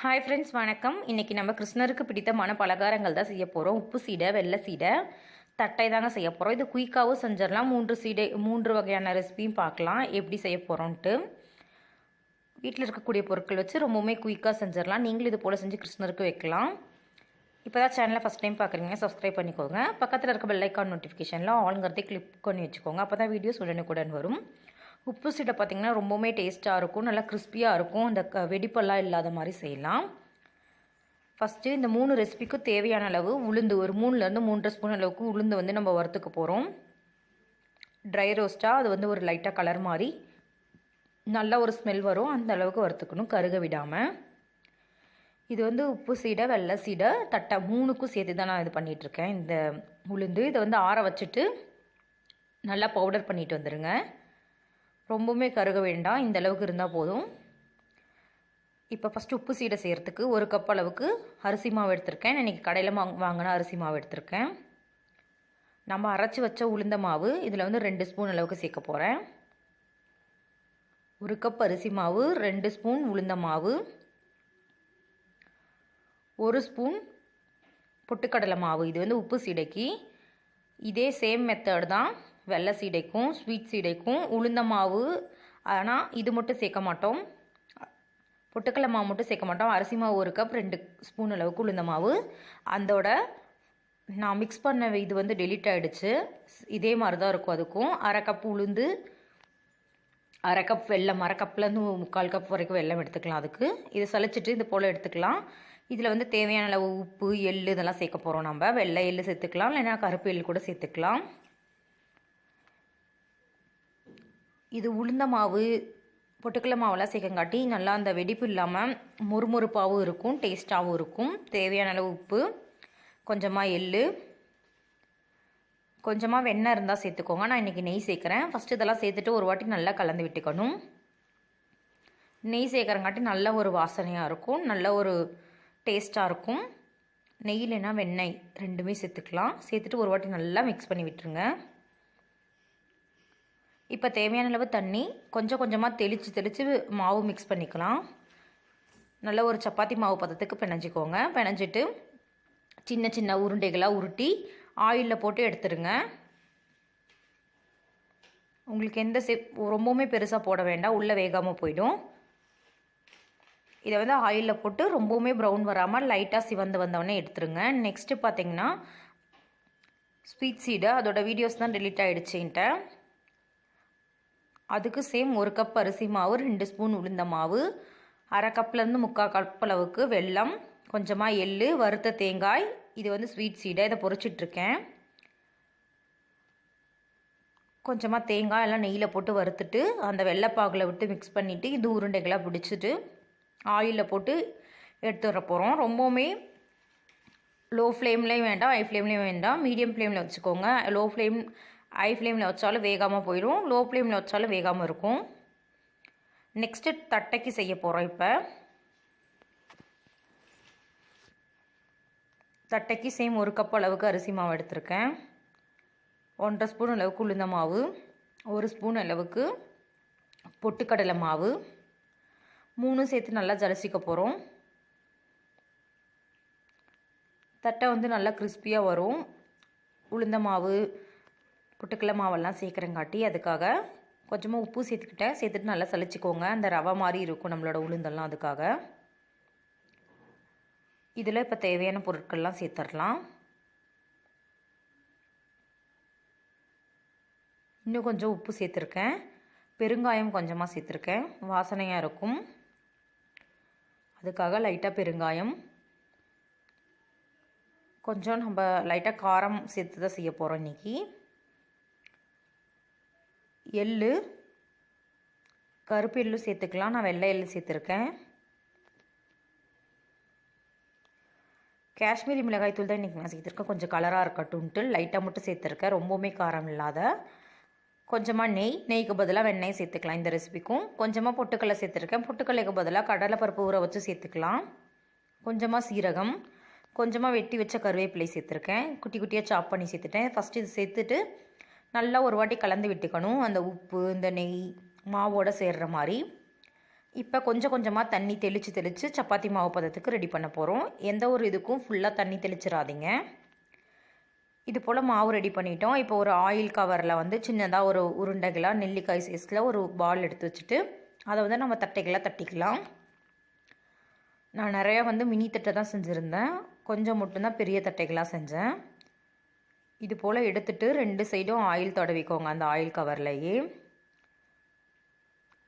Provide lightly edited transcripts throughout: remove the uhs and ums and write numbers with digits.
Hi friends, வணக்கம். இன்றைக்கி நம்ம கிருஷ்ணருக்கு பிடித்தமான பலகாரங்கள் தான் செய்ய போகிறோம். உப்பு சீடை, வெள்ளை சீடை, தட்டை தாங்க செய்ய போகிறோம். இது குயிக்காகவும் செஞ்சிடலாம். 3 வகையான ரெசிபியும் பார்க்கலாம் எப்படி செய்ய போகிறோன்ட்டு. வீட்டில் இருக்கக்கூடிய பொருட்கள் வச்சு ரொம்பவுமே குயிக்காக செஞ்சிடலாம். நீங்களும் இது போல் செஞ்சு கிருஷ்ணருக்கு வைக்கலாம். இப்போ தான் சேனலை ஃபஸ்ட் டைம் பார்க்குறீங்க, சப்ஸ்கிரைப் பண்ணிக்கோங்க. பக்கத்தில் இருக்க பெல் ஐக்கான் நோட்டிஃபிகேஷனில் ஆல்ங்கிறதே கிளிக் பண்ணி வச்சுக்கோங்க. அப்போ தான் வீடியோஸ் உடனுக்குடன் வரும். உப்பு சீடை பார்த்திங்கன்னா ரொம்பவுமே டேஸ்ட்டாக இருக்கும், நல்லா கிறிஸ்பியாக இருக்கும். அந்த வெடிப்பெல்லாம் இல்லாத மாதிரி செய்யலாம். ஃபஸ்ட்டு இந்த 3 ரெசிபிக்கும் தேவையான அளவு உளுந்து, ஒரு 3லேருந்து 3.5 ஸ்பூன் அளவுக்கு உளுந்து வந்து நம்ம வறுத்துக்க போகிறோம். ட்ரை ரோஸ்ட்டாக அது வந்து ஒரு லைட்டாக கலர் மாதிரி நல்லா ஒரு ஸ்மெல் வரும், அந்த அளவுக்கு வறுத்துக்கணும், கருக விடாமல். இது வந்து உப்பு சீடை, வெள்ளை சீடை, தட்டை 3க்கும் சேர்த்து தான் நான் இது பண்ணிகிட்ருக்கேன். இந்த உளுந்து இதை வந்து ஆற வச்சுட்டு நல்லா பவுடர் பண்ணிட்டு வந்துடுங்க. ரொம்பவுமே கருக வேண்டாம், இந்த அளவுக்கு இருந்தால் போதும். இப்போ ஃபஸ்ட்டு உப்பு சீடை செய்கிறதுக்கு 1 கப் அளவுக்கு அரிசி மாவு எடுத்திருக்கேன். இன்றைக்கி கடையில் வாங்கின அரிசி மாவு எடுத்திருக்கேன். நம்ம அரைச்சி வச்ச உளுந்த மாவு இதில் வந்து 2 ஸ்பூன் அளவுக்கு சேர்க்க போகிறேன். 1 கப் அரிசி மாவு, 2 ஸ்பூன் உளுந்த மாவு, 1 ஸ்பூன் பொட்டுக்கடலை மாவு. இது வந்து உப்பு சீடைக்கு. இதே சேம் மெத்தட் தான் வெள்ளை சீடைக்கும் ஸ்வீட் சீடைக்கும். உளுந்த மாவு ஆனால் இது மட்டும் சேர்க்க மாட்டோம், பொட்டுக்கடலை மாவு மட்டும் சேர்க்க மாட்டோம். அரிசி மாவு 1 கப், 2 ஸ்பூன் அளவுக்கு உளுந்த மாவு. அதோட நான் மிக்ஸ் பண்ண இது வந்து டெலீட் ஆகிடுச்சு. இதே மாதிரி தான் இருக்கும். அதுக்கும் 1/2 கப் உளுந்து, 1/2 கப் வெல்லம், 1/2 கப்லேருந்து 3/4 கப் வரைக்கும் வெல்லம் எடுத்துக்கலாம். அதுக்கு இதை சளிச்சிட்டு இது போல் எடுத்துக்கலாம். இதில் வந்து தேவையான அளவு உப்பு, எள் இதெல்லாம் சேர்க்க போகிறோம். நம்ம வெள்ளை எள் சேர்த்துக்கலாம், இல்லைன்னா கருப்பு எள் கூட சேர்த்துக்கலாம். இது உளுந்த மாவு, பொட்டுக்கடலை மாவெல்லாம் சேர்க்கங்காட்டி நல்லா அந்த வெடிப்பு இல்லாமல் மொறுமொறுப்பாகவும் இருக்கும், டேஸ்ட்டாகவும் இருக்கும். தேவையான அளவு உப்பு, கொஞ்சமாக எள், கொஞ்சமாக வெண்ணெய் இருந்தால் சேர்த்துக்கோங்க. நான் இன்றைக்கி நெய் சேர்க்குறேன். ஃபஸ்ட்டு இதெல்லாம் சேர்த்துட்டு ஒரு வாட்டி நல்லா கலந்து விட்டுக்கணும். நெய் சேர்க்குறங்காட்டி நல்ல ஒரு வாசனையாக இருக்கும், நல்ல ஒரு டேஸ்ட்டாக இருக்கும். நெய் இல்லைன்னா வெண்ணெய் ரெண்டுமே சேர்த்துக்கலாம். சேர்த்துட்டு ஒரு வாட்டி நல்லா மிக்ஸ் பண்ணி விட்டுருங்க. இப்போ தேவையான அளவு தண்ணி கொஞ்சம் கொஞ்சமாக தெளித்து மாவு மிக்ஸ் பண்ணிக்கலாம். நல்ல ஒரு சப்பாத்தி மாவு பதத்துக்கு பிணைஞ்சிக்கோங்க. பிணைஞ்சிட்டு சின்ன சின்ன உருண்டைகளாக உருட்டி ஆயிலில் போட்டு எடுத்துருங்க. உங்களுக்கு எந்த ரொம்பவுமே பெருசாக போட வேண்டாம், உள்ளே வேகாமல் போயிடும். இதை வந்து ஆயிலில் போட்டு ரொம்பவுமே ப்ரௌன் வராமல் லைட்டாக சிவந்து வந்தவொடனே எடுத்துருங்க. நெக்ஸ்ட்டு பார்த்தீங்கன்னா ஸ்வீட் சீடை, அதோட வீடியோஸ் தான் டெலீட் ஆகிடுச்சின்ட்டு. அதுக்கு சேம் 1 கப் அரிசி மாவு, 2 ஸ்பூன் உளுந்த மாவு, 1/2 கப்லேருந்து 3/4 கப் அளவுக்கு வெல்லம், கொஞ்சமாக எள், வறுத்த தேங்காய். இது வந்து ஸ்வீட் சீடை, இதை பொரிச்சிட்ருக்கேன். கொஞ்சமாக தேங்காய் எல்லாம் நெய்யில் போட்டு வறுத்துட்டு அந்த வெள்ளைப்பாகில் விட்டு மிக்ஸ் பண்ணிவிட்டு இது உருண்டைகளாக பிடிச்சிட்டு ஆயிலில் போட்டு எடுத்து வர போகிறோம். ரொம்பவுமே லோ ஃப்ளேம்லேயும் வேண்டாம், ஹை ஃப்ளேம்லேயும் வேண்டாம், மீடியம் ஃப்ளேமில் வச்சுக்கோங்க. ஹை ஃப்ளேமில் வச்சாலும் வேகாமல் போயிடும், லோ ஃப்ளேமில் வச்சாலும் வேகாமல் இருக்கும். நெக்ஸ்ட்டு தட்டைக்கு செய்ய போகிறோம். இப்போ தட்டைக்கு சேம் 1 கப் அளவுக்கு அரிசி மாவு எடுத்திருக்கேன். 1/2 ஸ்பூன் அளவுக்கு உளுந்த மாவு, 1 ஸ்பூன் அளவுக்கு பொட்டுக்கடலை மாவு, 3 சேர்த்து நல்லா ஜலிச்சிக்க போகிறோம். தட்டை வந்து நல்லா கிறிஸ்பியாக வரும். உளுந்த மாவு, பொட்டுக்கடலை மாவெல்லாம் சேர்க்குறங்காட்டி அதுக்காக கொஞ்சமாக உப்பு சேர்த்துட்டு நல்லா சலிச்சிக்கோங்க. அந்த ரவை மாதிரி இருக்கும் நம்மளோட உளுந்தெல்லாம், அதுக்காக. இதில் இப்போ தேவையான பொருட்கள்லாம் சேர்த்துடலாம். இன்னும் கொஞ்சம் உப்பு சேர்த்துருக்கேன், பெருங்காயம் கொஞ்சமாக சேர்த்துருக்கேன், வாசனையாக இருக்கும், அதுக்காக லைட்டாக பெருங்காயம். கொஞ்சம் நம்ம லைட்டாக காரம் சேர்த்து தான் செய்ய போகிறோம் இன்றைக்கி. எள், கருப்பு எள்ளு சேர்த்துக்கலாம், நான் வெள்ளை எள்ளு சேர்த்துருக்கேன். காஷ்மீரி மிளகாய் தூள் தான் இன்றைக்கி நான் சேர்த்துருக்கேன், கொஞ்சம் கலராக இருக்கட்டும்ன்ட்டு லைட்டாக மட்டும் சேர்த்துருக்கேன், ரொம்பவுமே காரம் இல்லாத. கொஞ்சமாக நெய்க்கு பதிலாக வெண்ணெய் சேர்த்துக்கலாம் இந்த ரெசிபிக்கும். கொஞ்சமாக பொட்டுக்கடலை சேர்த்துருக்கேன், பொட்டுக்கடலைக்கு பதிலாக கடலைப்பருப்பு ஊற வச்சு சேர்த்துக்கலாம். கொஞ்சமாக சீரகம், கொஞ்சமாக வெட்டி வச்ச கருவேப்பிலை சேர்த்துருக்கேன், குட்டி குட்டியாக சாப் பண்ணி சேர்த்துட்டேன். ஃபஸ்ட்டு இது சேர்த்துட்டு நல்லா ஒரு வாட்டி கலந்து விட்டுக்கணும். அந்த உப்பு இந்த நெய் மாவோடு சேர்கிற மாதிரி இப்போ கொஞ்சம் கொஞ்சமாக தண்ணி தெளித்து சப்பாத்தி மாவு பதத்துக்கு ரெடி பண்ண போகிறோம். எந்த ஒரு இதுக்கும் ஃபுல்லாக தண்ணி தெளிச்சிடாதீங்க. இது போல் மாவு ரெடி பண்ணிட்டோம். இப்போ ஒரு ஆயில் கவரில் வந்து சின்னதாக ஒரு உருண்டைகளாக நெல்லிக்காய் சைஸில் ஒரு பால் எடுத்து வச்சுட்டு அதை வந்து நம்ம தட்டைகளாக தட்டிக்கலாம். நான் நிறையா வந்து மினி தட்டை தான் செஞ்சுருந்தேன், கொஞ்சம் மட்டும்தான் பெரிய தட்டைகளாக செஞ்சேன். இது போல் எடுத்துட்டு 2 சைடும் ஆயில் தடவிக்கோங்க. அந்த ஆயில் கவர்லையே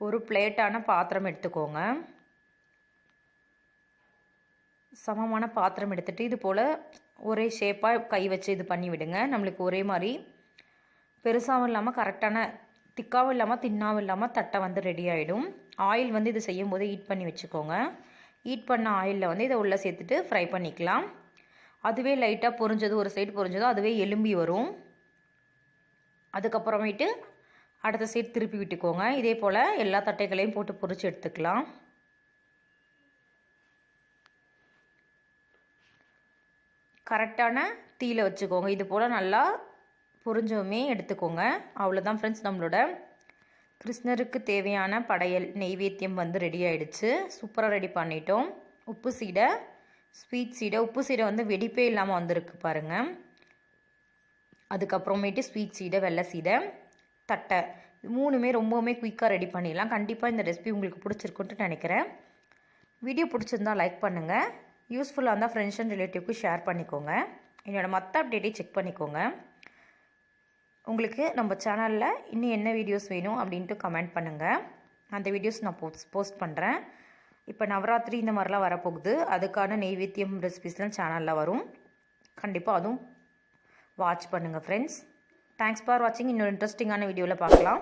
ஒரு பிளேட்டான பாத்திரம் எடுத்துக்கோங்க. சமமான பாத்திரம் எடுத்துகிட்டு இது போல் ஒரே ஷேப்பாக கை வச்சு இது பண்ணி விடுங்க. நம்மளுக்கு ஒரே மாதிரி பெருசாகவும் இல்லாமல் கரெக்டான திக்காகவும் இல்லாமல் தின்னாகவும் இல்லாமல் தட்டை வந்து ரெடி ஆகிடும். ஆயில் வந்து இது செய்யும் போது ஹீட் பண்ணி வச்சுக்கோங்க. ஹீட் பண்ண ஆயிலில் வந்து இதை உள்ளே சேர்த்துட்டு ஃப்ரை பண்ணிக்கலாம். அதுவே லைட்டாக பொரிஞ்சது, ஒரு சைடு பொரிஞ்சதோ அதுவே எலும்பி வரும். அதுக்கப்புறமேட்டு அடுத்த சைடு திருப்பி விட்டுக்கோங்க. இதே போல் எல்லா தட்டைகளையும் போட்டு பொரித்து எடுத்துக்கலாம். கரெக்டான தீயில வச்சுக்கோங்க. இது போல் நல்லா பொரிஞ்சவுமே எடுத்துக்கோங்க. அவ்வளோதான் ஃப்ரெண்ட்ஸ், நம்மளோட கிருஷ்ணருக்கு தேவையான படையல் நெய்வேத்தியம் வந்து ரெடி ஆகிடுச்சு. சூப்பராக ரெடி பண்ணிட்டோம். உப்பு சீடை, ஸ்வீட் சீடை. உப்பு சீடை வந்து வெடிப்பே இல்லாமல் வந்திருக்கு பாருங்கள். அதுக்கப்புறமேட்டு ஸ்வீட் சீடை, வெள்ளை சீடை, தட்டை, மூணுமே ரொம்பவுமே குயிக்காக ரெடி பண்ணிடலாம். கண்டிப்பாக இந்த ரெசிபி உங்களுக்கு பிடிச்சிருக்குன்ட்டு நினைக்கிறேன். வீடியோ பிடிச்சிருந்தால் லைக் பண்ணுங்கள். யூஸ்ஃபுல்லாக இருந்தால் ஃப்ரெண்ட்ஸ் அண்ட் ரிலேட்டிவ்க்கு ஷேர் பண்ணிக்கோங்க. என்னோடய மற்ற அப்டேட்டையும் செக் பண்ணிக்கோங்க. உங்களுக்கு நம்ம சேனலில் இன்னும் என்ன வீடியோஸ் வேணும் அப்படின்ட்டு கமெண்ட் பண்ணுங்கள். அந்த வீடியோஸ் நான் போஸ்ட் பண்ணுறேன். இப்போ நவராத்திரி இந்த மாதிரிலாம் வரப்போகுது. அதுக்கான நெய்வேத்தியம் ரெசிபிஸ்லாம் சேனலில் வரும். கண்டிப்பாக அதுவும் வாட்ச் பண்ணுங்கள் ஃப்ரெண்ட்ஸ். தேங்க்ஸ் ஃபார் வாட்சிங். இன்னொரு இன்ட்ரெஸ்டிங்கான வீடியோவில் பார்க்கலாம்.